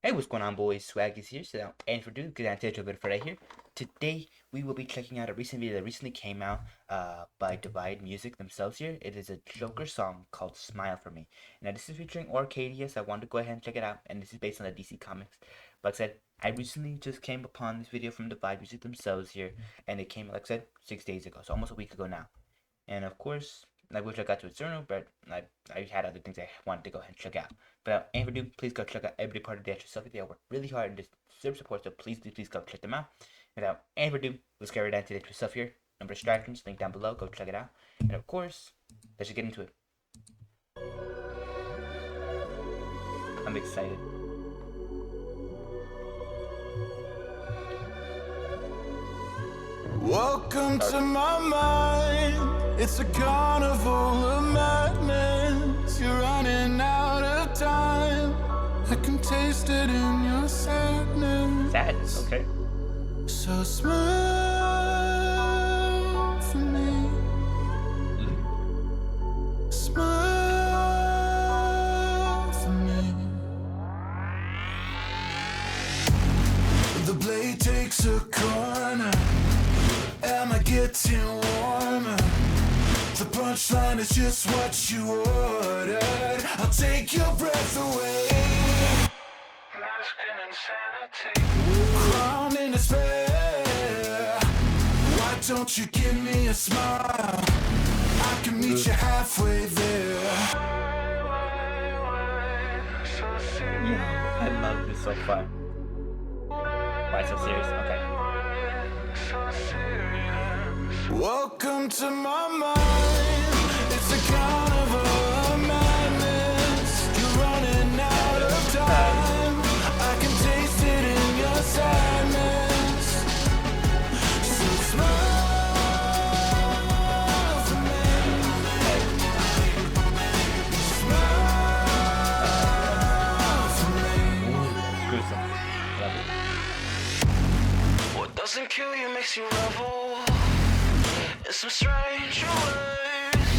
Hey, what's going on, boys? Swaggy's here. So, and for doing good anti bit for right here. Today, we will be checking out a recent video that recently came out by Divide Music themselves here. It is a Joker song called Smile for Me. Now, this is featuring Oricadia, so I wanted to go ahead and check it out. And this is based on the DC Comics. Like I said, I recently just came upon this video from Divide Music themselves here. And it came, like I said, 6 days ago. So, almost a week ago now. And of course, I wish I got to it sooner, but I had other things I wanted to go ahead and check out. But if you do, please go check out every part of the extra stuff. They work really hard and just serve support, so please go check them out. Without any further ado, let's get right into the extra stuff here. No distractions, link down below, go check it out. And of course, let's just get into it. I'm excited. Welcome to my mind. It's a carnival of madness. You're running out of time. I can taste it in your sadness. Sadness, okay. So smile for me. Smile for me. The blade takes a corner. Am I getting warmer? The punchline is just what you ordered. I'll take your breath away. Mask and insanity. Crown in despair. Why don't you give me a smile? I can meet you halfway there. Yeah, I love this so far. Why so serious? Okay. Welcome to my mind. It's a carnival of madness. You're running out of time. I can taste it in your sadness. So smile for me. Smile for me. Gruesome. Love it. What doesn't kill you makes you revel. Some strange ways.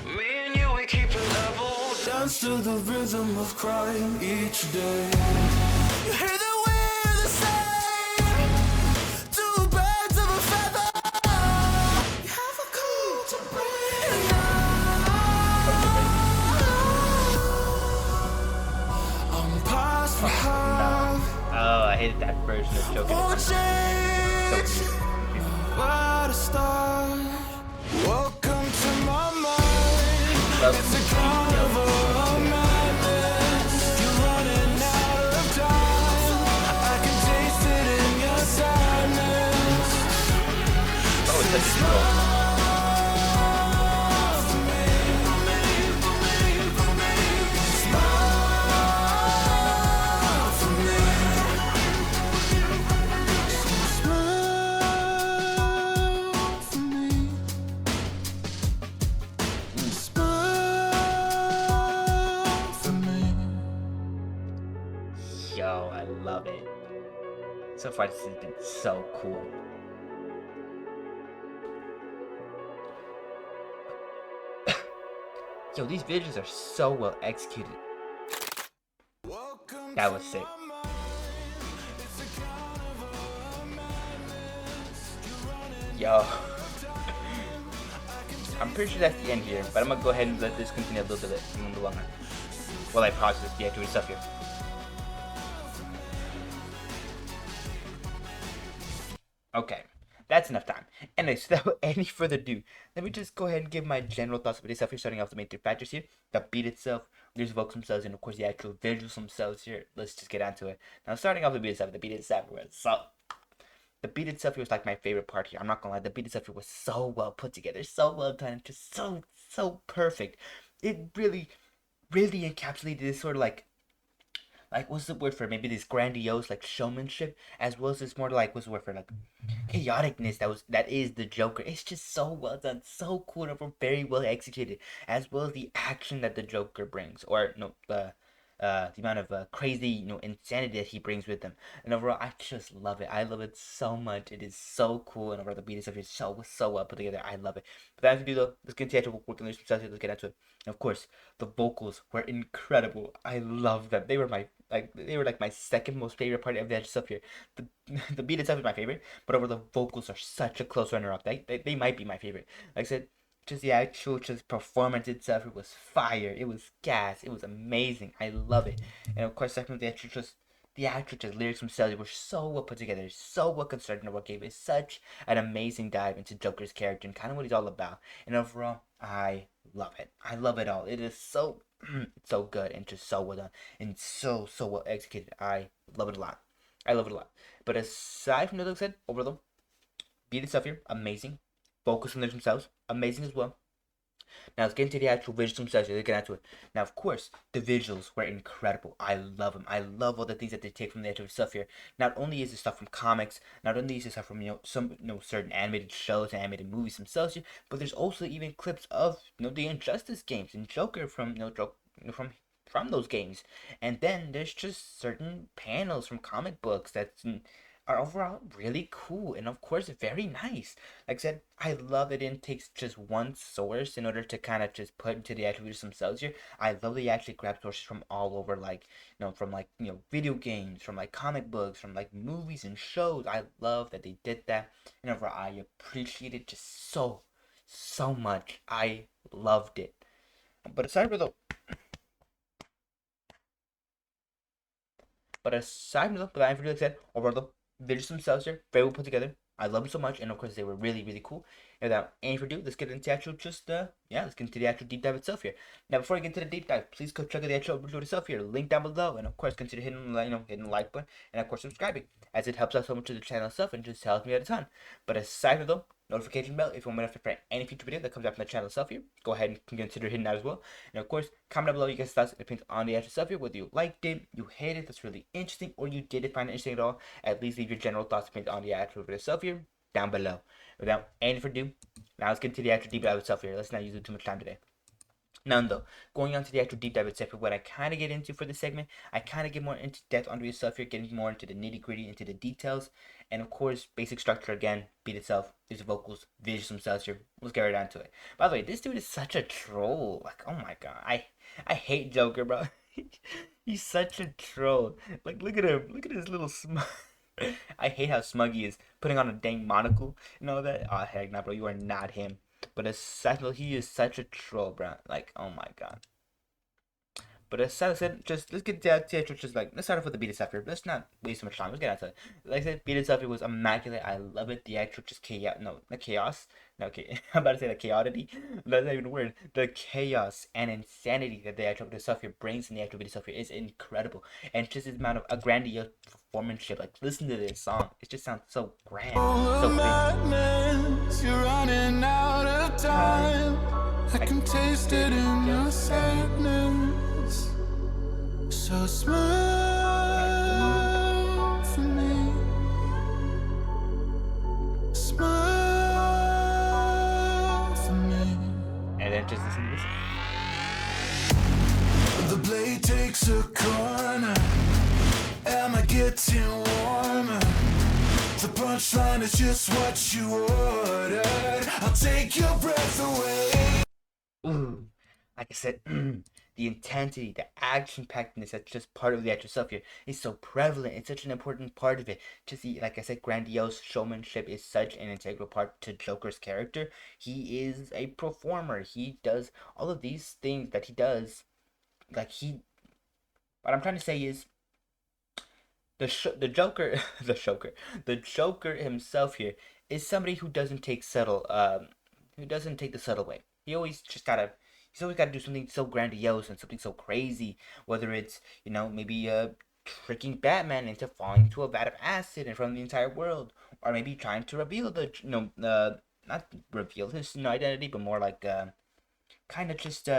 Me and you, we keep it level. Dance to the rhythm of crime each day. You hear that we're the same. Two birds of a feather. You have a code to break. I'm past for half. Oh, I hated that version of Joker. Where to start? Welcome to my mind. It's a carnival of madness. You're running out of time. I can taste it in your sadness. Oh, it's such a scroll. Yo, I love it. So far, this has been so cool. Yo, these videos are so well executed. That was sick. Yo. I'm pretty sure that's the end here, but I'm gonna go ahead and let this continue a little bit longer while I process the activity stuff here. Okay, that's enough time. Anyway, so without any further ado, let me just go ahead and give my general thoughts about this stuff here, starting off the main three factors here. The beat itself, there's vocals themselves, and of course the actual visuals themselves here. Let's just get onto it. Now, starting off the beat itself, the beat itself here was like my favorite part here. I'm not gonna lie, the beat itself here was so well put together, so well done, just so perfect. It really encapsulated this sort of like what's the word for it? Maybe this grandiose like showmanship, as well as this more like what's the word for it? Like chaoticness that is the Joker. It's just so well done, so cool, and very well executed, as well as the action that the Joker brings, or no, the amount of crazy, insanity that he brings with him. And overall, I just love it. I love it so much. It is so cool, and overall, the beat itself is so well put together. I love it. But as we do though, let's get into the actual work and let's get into it. And of course, the vocals were incredible. I love them. They were like my second most favorite part of the stuff here. The the beat itself is my favorite, but over the vocals are such a close runner up. They might be my favorite. Like I said, just the actual just performance itself, it was fire. It was gas. It was amazing. I love it. And of course, second, the actual lyrics themselves were so well put together, so well constructed, and what gave it such an amazing dive into Joker's character and kind of what he's all about. And overall, I love it. I love it all. It is so so good and just so well done and so well executed. I love it a lot. I love it a lot. But aside from the looks said, overall, beat itself here, amazing. Focus on themselves, amazing as well. Now let's get into the actual visuals themselves. Let's get into it. Now, of course, the visuals were incredible. I love them. I love all the things that they take from the actual stuff here. Not only is it stuff from comics, not only is it stuff from some certain animated shows and animated movies themselves here, but there's also even clips of the Injustice games and Joker from from those games. And then there's just certain panels from comic books that's are overall really cool and of course very nice. Like I said, I love that it takes just one source in order to kind of just put into the attributes themselves here. I love that you actually grab sources from all over, like from like video games, from like comic books, from like movies and shows. I love that they did that, and overall I appreciate it just so much. I loved it. But aside from the but I like I said, overall the videos themselves are very well put together. I love them so much, and of course they were really cool. And without any further ado, let's get into the actual let's get into the actual deep dive itself here. Now, before I get into the deep dive, please go check out the actual video itself here, link down below, and of course consider hitting the like button, and of course subscribing, as it helps out so much to the channel itself and just helps me out a ton. But aside from though, notification bell if you want to for any future video that comes out from the channel itself here, go ahead and consider hitting that as well. And of course, comment down below you guys' thoughts and opinions on the actual stuff here, whether you liked it, you hated it, that's really interesting, or you didn't find it interesting at all. At least leave your general thoughts and opinions on the actual video itself here down below. Without any further ado, now let's get into the actual deep dive itself here. Let's not use too much time today. Now, though, going on to the actual deep dive itself, what I kind of get into for this segment, I kind of get more into depth onto yourself here, getting more into the nitty gritty, into the details, and of course, basic structure again, beat itself, these vocals, visuals themselves here. Let's get right down to it. By the way, this dude is such a troll. Like, oh my god, I hate Joker, bro. He's such a troll. Like, look at him. Look at his little smile. I hate how Smuggy is putting on a dang monocle and all that. Oh heck, nah, bro, you are not him. But aside, he is such a troll, bro. Like, oh my god. But as I said, just let's get down to just like let's start off with the beat itself here. Let's not waste so much time. Let's get into it. Like I said, beat itself, it was immaculate. I love it. The actual just chaos, no, the chaos. No, okay, I'm about to say the chaoticity. That's not even a word. The chaos and insanity that the actual beat itself here brings in the actual beat itself here is incredible. And just this amount of a grandiose performance. Like, listen to this song. It just sounds so grand, so big. You're running out of time. I can taste it in your sadness. So smile for me. Smile for me. And then just listen to this. The blade takes a corner. Am I getting warmer? The punchline is just what you ordered. I'll take your breath away. Ooh, like I said, the intensity, the action-packedness that's just part of the actual stuff here is so prevalent. It's such an important part of it. Just the, like I said, grandiose showmanship is such an integral part to Joker's character. He is a performer. He does all of these things that he does. Like what I'm trying to say is the Joker, the Joker himself here is somebody who doesn't take who doesn't take the subtle way. He's always gotta do something so grandiose and something so crazy. Whether it's maybe tricking Batman into falling into a vat of acid in front of the entire world, or maybe trying to reveal the not reveal his identity, but more like kind of just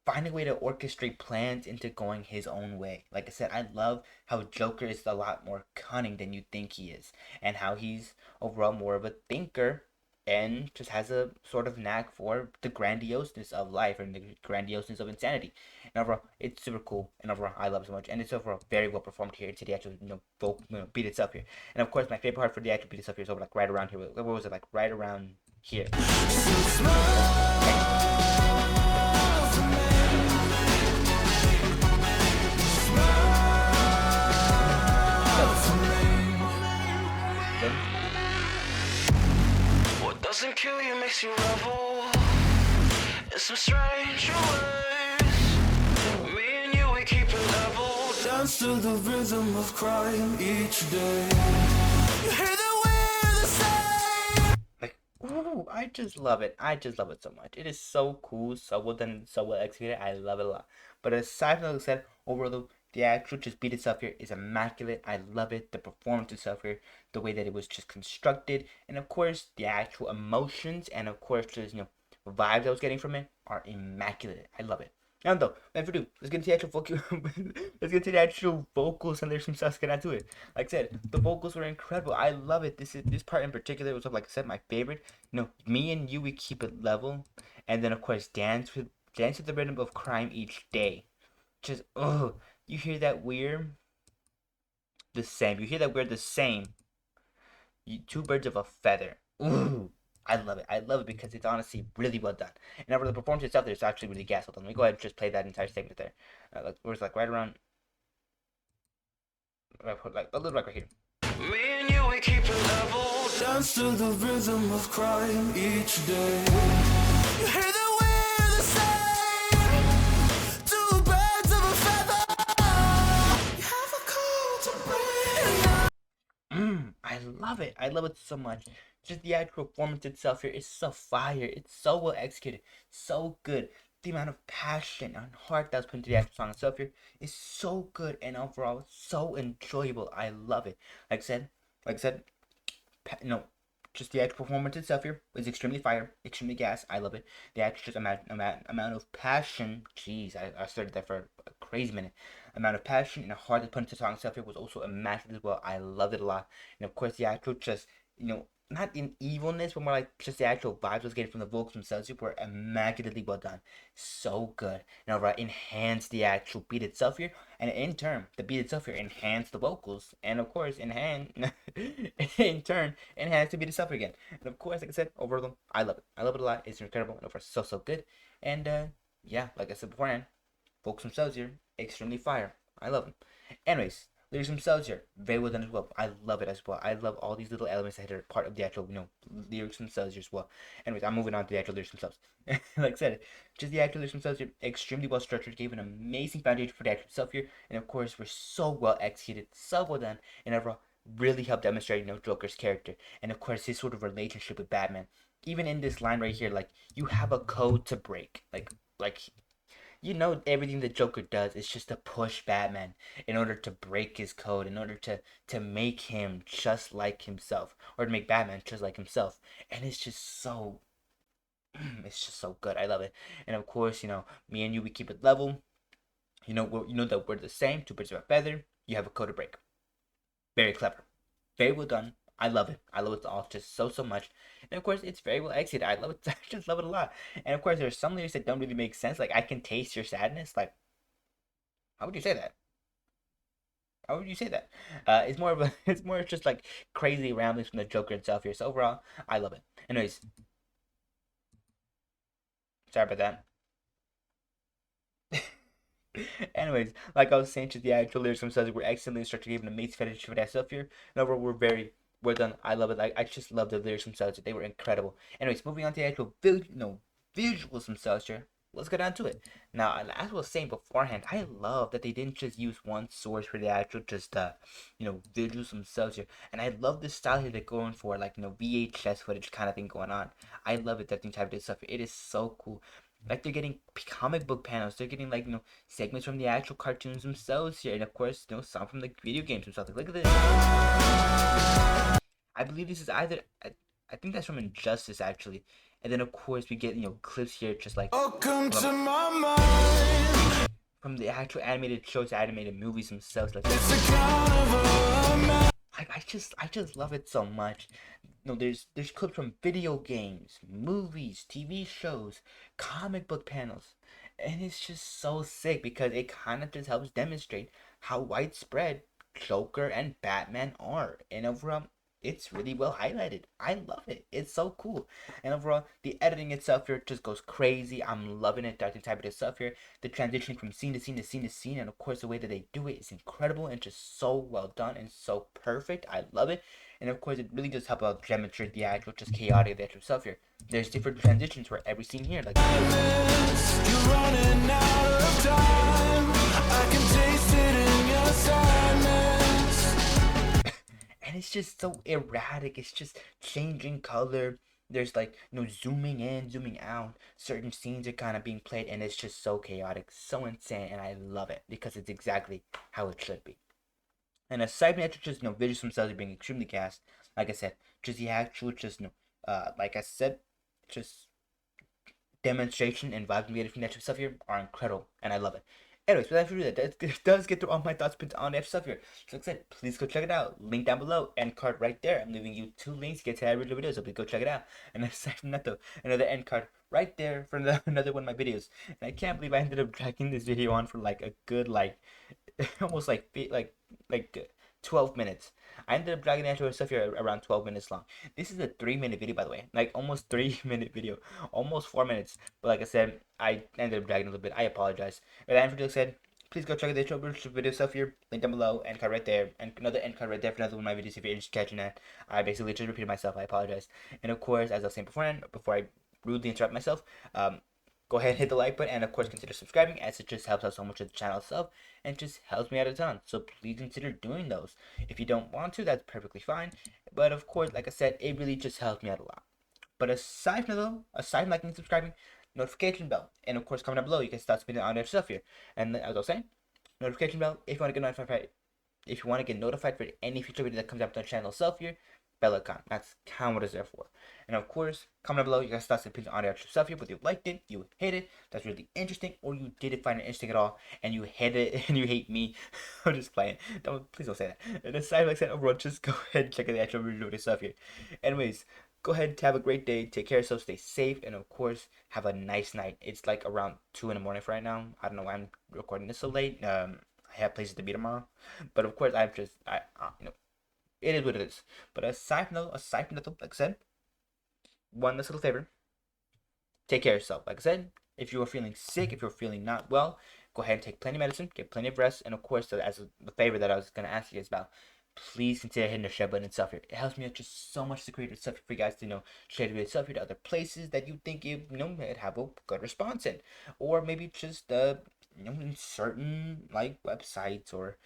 find a way to orchestrate plans into going his own way. Like I said, I love how Joker is a lot more cunning than you think he is, and how he's overall more of a thinker and just has a sort of knack for the grandioseness of life and the grandioseness of insanity. And overall, it's super cool. And overall, I love it so much. And it's overall very well performed here to the actual beat itself here. And of course, my favorite part for the actual beat itself here is over like right around here. What was it like? Right around here. What doesn't kill you makes you revel in some strange ways. Me and you, we keep it level. Dance to the rhythm of crime each day. You hear that we're the same. Like, ooh, I just love it. I just love it so much. It is so cool, so well done, so well executed. I love it a lot. But aside from what I said, overall, the actual just beat itself here is immaculate. I love it. The performance itself here, the way that it was just constructed, and of course the actual emotions, and of course just vibes I was getting from it are immaculate. I love it. Now though, without further ado, let's get into the actual let's get to the actual vocals and lyrics themselves. Get into it. Like I said, the vocals were incredible. I love it. This part in particular was like I said my favorite. Me and you, we keep it level, and then of course dance with the rhythm of crime each day. Just you hear that weird the same. You hear that weird the same. Two birds of a feather. Ooh. I love it. I love it because it's honestly really well done. And over the performance itself, it's actually really gas well done. Let me go ahead and just play that entire segment there. Where's like right around, like a little right here. Me and you, we keep it level. Dance to the rhythm of crime each day. You hear that we're the same. Two birds of a feather. You have a call to bring. I love it. I love it so much. Just the actual performance itself here is so fire. It's so well executed, so good. The amount of passion and heart that was put into the actual song itself here is so good, and overall so enjoyable. I love it. Like I said, just the actual performance itself here is extremely fire, extremely gas. I love it. The actual just amount of passion. Jeez, I started that for a crazy minute. Amount of passion and heart that put into the song itself here was also immaculate as well. I loved it a lot. And of course, the actual just not in evilness, but more like just the actual vibes I was getting from the vocals themselves were immaculately well done. So good. And overall, enhanced the actual beat itself here. And in turn, the beat itself here enhanced the vocals. And of course, in turn, enhanced the beat itself again. And of course, like I said, overall, I love it. I love it a lot. It's incredible. And overall, so good. And yeah, like I said beforehand, vocals themselves here, extremely fire. I love them. Anyways, lyrics themselves here, very well done as well. I love it as well. I love all these little elements that are part of the actual, lyrics themselves here as well. Anyways, I'm moving on to the actual lyrics themselves. Like I said, just the actual lyrics themselves here, extremely well structured, gave an amazing foundation for the actual itself here, and of course, were so well executed, so well done, and overall, really helped demonstrate, Joker's character, and of course, his sort of relationship with Batman. Even in this line right here, like, you have a code to break. Like everything the Joker does is just to push Batman in order to break his code, in order to make him just like himself, or to make Batman just like himself. And it's just so good. I love it. And of course, me and you, we keep it level. That we're the same, two birds of a feather. You have a code to break. Very clever, very well done. I love it. I love it all just so much. And of course, it's very well executed. I love it. I just love it a lot. And of course, there's some lyrics that don't really make sense. Like, I can taste your sadness. Like, how would you say that? How would you say that? It's more just like crazy ramblings from the Joker itself here. So overall, I love it. Anyways, sorry about that. Anyways, like I was saying, just the actual lyrics themselves were excellently structured, gave an amazing fetish for that stuff here. And overall, we're very well done. I love it. Like, I just love the lyrics themselves. They were incredible. Anyways, moving on to the actual visuals themselves here. Let's get on to it. Now, as I was saying beforehand, I love that they didn't just use one source for the actual visuals themselves here. And I love the style here they're going for, like, VHS footage kind of thing going on. I love it, that thing type of stuff. It is so cool. Like, they're getting comic book panels. They're getting, like, segments from the actual cartoons themselves here. And, of course, some from the video games themselves. Like, look at this. I believe this is either... I think that's from Injustice, actually. And then, of course, we get, clips here just like... Welcome to my mind. From the actual animated shows, animated movies themselves. Like, It's a kind of a I just love it so much. No, there's clips from video games, movies, TV shows, comic book panels, and it's just so sick because it kind of just helps demonstrate how widespread Joker and Batman are, and overall, it's really well highlighted. I love it. It's so cool, and overall, the editing itself here just goes crazy. I'm loving it. Directing type of itself here, the transitioning from scene to scene to scene to scene, and of course, the way that they do it is incredible and just so well done and so perfect. I love it. And of course, it really does help out demonstrate the actual just chaotic of the actual stuff here. There's different transitions for every scene here, like You're running out of time. I can taste it in your sadness. and it's just so erratic. It's just changing color. There's like zooming in, zooming out. Certain scenes are kind of being played, and it's just so chaotic, so insane, and I love it because it's exactly how it should be. And aside from the actual just visuals themselves being extremely cast, like I said, just the actual just like I said, just demonstration and vibes we get from the actual stuff here are incredible, and I love it. Anyways, without further ado, that does get through all my thoughts on the stuff here. So like I said, please go check it out. Link down below, end card right there. I'm leaving you 2 links to get to every video, so please go check it out. And aside from that though, another end card right there for another one of my videos. And I can't believe I ended up dragging this video on for like a good almost like 12 minutes. I ended up dragging the actual stuff here around 12 minutes long. This is a 3 minute video, by the way, like almost 3 minute video, almost 4 minutes. But like I said, I ended up dragging a little bit. I apologize. But as I said, please go check out the intro video stuff here. Link down below, end card right there, and another end card right there for another one of my videos. If you're just catching that, I basically just repeated myself. I apologize. And of course, as I was saying beforehand, before I rudely interrupt myself, go ahead and hit the like button, and of course consider subscribing, as it just helps out so much with the channel itself and just helps me out a ton. So please consider doing those. If you don't want to, that's perfectly fine, but of course, like I said, it really just helps me out a lot. But aside from liking and subscribing, notification bell, and of course comment down below, you can start spinning on their stuff here. And as I was saying, notification bell if you want to get notified. If you want to get notified for any future video that comes up on the channel itself here, bell icon. That's kind of what it's there for. And of course, comment down below. You guys start some opinions on the actual stuff here, whether you liked it, you hate it, that's really interesting, or you didn't find it interesting at all, and you hate it, and you hate me. I'm just playing. Please don't say that. And aside, like I said, overall, just go ahead and check out the actual video stuff here. Anyways, go ahead and have a great day. Take care of yourself, stay safe, and of course, have a nice night. It's like around 2 in the morning for right now. I don't know why I'm recording this so late. I have places to be tomorrow, but of course, it is what it is. But aside from that, like I said, one last little favor: take care of yourself. Like I said, if you are feeling sick, if you're feeling not well, go ahead and take plenty of medicine, get plenty of rest, and of course, as the favor that I was gonna ask you guys about, please consider hitting the share button and stuff here. It helps me out just so much to create stuff for you guys to share the stuff here to other places that you think might have a good response in, or maybe just in certain like websites or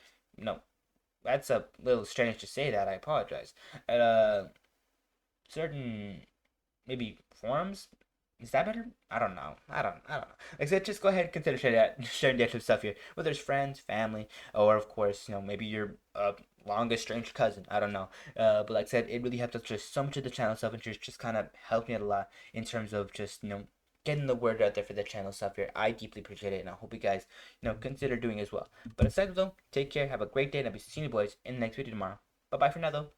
that's a little strange to say that. I apologize. At certain maybe forums. Is that better? I don't know. Like I said, just go ahead and consider sharing the extra stuff here. Whether it's friends, family, or of course, maybe your longest strange cousin. I don't know. But like I said, it really helps us just so much of the channel stuff and just kind of helped me out a lot in terms of just, getting the word out there for the channel stuff here. I deeply appreciate it, and I hope you guys, consider doing as well. But aside from that, take care, have a great day, and I'll be seeing you boys in the next video tomorrow. Bye bye for now, though.